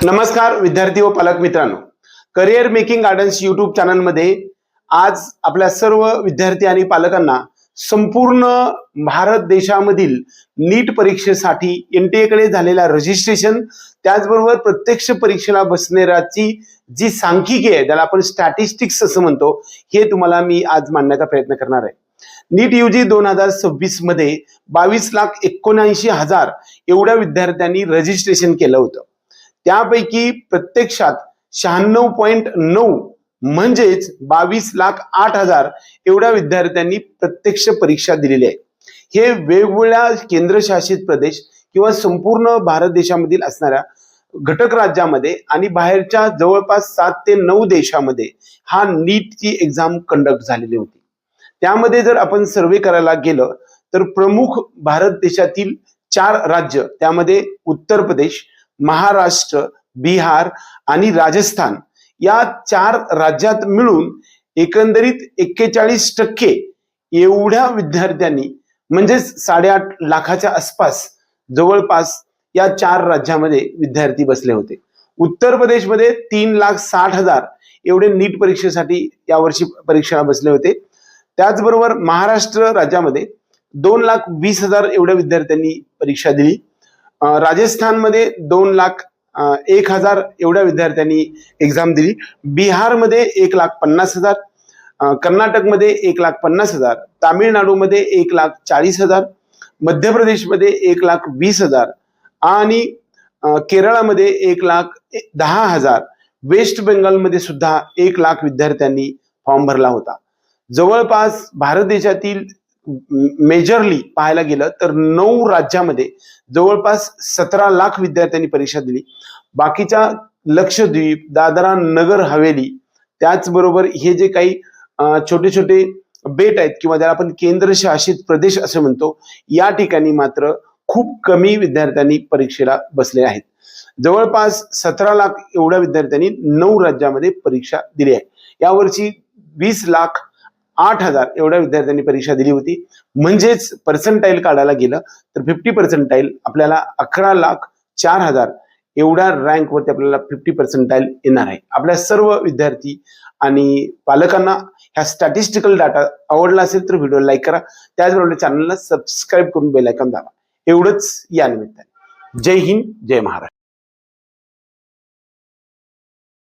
नमस्कार विद्यार्थी व पालक मित्रांनो, करिअर मेकिंग गार्डन्स यूट्यूब चॅनलमध्ये आज आपल्या सर्व विद्यार्थी आणि पालकांना संपूर्ण भारत देशामधील नीट परीक्षेसाठी एनटीए कडे झालेला रजिस्ट्रेशन, त्याचबरोबर प्रत्यक्ष परीक्षेला बसणाऱ्याची जी सांख्यिकी आहे, त्याला आपण स्टॅटिस्टिक्स असं म्हणतो, हे तुम्हाला मी आज मांडण्याचा प्रयत्न करणार आहे। नीट यूजी 2026 मध्ये 22,79,000 एवढ्या विद्यार्थ्यांनी रजिस्ट्रेशन केलं होतं। त्यापैकी प्रत्यक्षात 96.9 म्हणजेच 22,08,000 एवढ्या विद्यार्थ्यांनी प्रत्यक्ष परीक्षा दिलेली आहे। हे वेगवेगळ्या केंद्रशासित प्रदेश किंवा संपूर्ण भारत देशामधील असणाऱ्या घटक राज्यामध्ये आणि बाहेरच्या जवळपास 7 ते 9 देशामध्ये हा नीटची एक्झाम कंडक्ट झालेली होती। त्यामध्ये जर आपण सर्वे करायला गेलं तर प्रमुख भारत देशातील 4 राज्य, त्यामध्ये उत्तर प्रदेश, महाराष्ट्र, बिहार आणि राजस्थान या 4 राज्यात मिळून एकंदरीत 41% एवढ्या विद्यार्थ्यांनी म्हणजेच 8.5 लाखाच्या आसपास जवळपास या 4 राज्यामध्ये विद्यार्थी बसले होते। उत्तर प्रदेशमध्ये 3,60,000 एवढे नीट परीक्षेसाठी यावर्षी परीक्षेला बसले होते। त्याचबरोबर महाराष्ट्र राज्यामध्ये 2,20,000 एवढ्या विद्यार्थ्यांनी परीक्षा दिली। राजस्थानमध्ये 2,01,000 एवढ्या विद्यार्थ्यांनी एक्झाम दिली। बिहारमध्ये 1,50,000, कर्नाटकमध्ये 1,50,000, तामिळनाडूमध्ये 1,40,000, मध्य प्रदेशमध्ये 1,20,000 आणि केरळमध्ये 1,10,000, वेस्ट बेंगॉलमध्ये सुद्धा 1,00,000 विद्यार्थ्यांनी फॉर्म भरला होता। जवळपास भारत देशातील मेजरली पाहायला गेलं तर 9 राज्यामध्ये जवळपास 17 लाख विद्यार्थ्यांनी परीक्षा दिली। बाकीच्या लक्षद्वीप, दादरा नगर हवेली, त्याचबरोबर हे जे काही छोटे छोटे बेट आहेत किंवा ज्याला आपण केंद्रशासित प्रदेश असं म्हणतो, या ठिकाणी मात्र खूप कमी विद्यार्थ्यांनी परीक्षेला बसले आहेत। जवळपास 17 लाख एवढ्या विद्यार्थ्यांनी 9 राज्यामध्ये परीक्षा दिली आहे। यावर्षी 20,08,000 एवढ्या विद्यार्थ्यांनी परीक्षा दिली होती। म्हणजेच पर्सेंटाईल काढायला गेलं तर 50% आपल्याला 11,04,000 एवढ्या रँक वरती आपल्याला 50% येणार आहे। आपल्या सर्व विद्यार्थी आणि पालकांना ह्या स्टॅटिस्टिकल डाटा आवडला असेल तर व्हिडिओ लाईक करा, त्याचबरोबर चॅनलला सबस्क्राईब करून बेल आयकॉन दाबा। एवढंच या निमित्ताने। जय हिंद, जय महाराष्ट्र।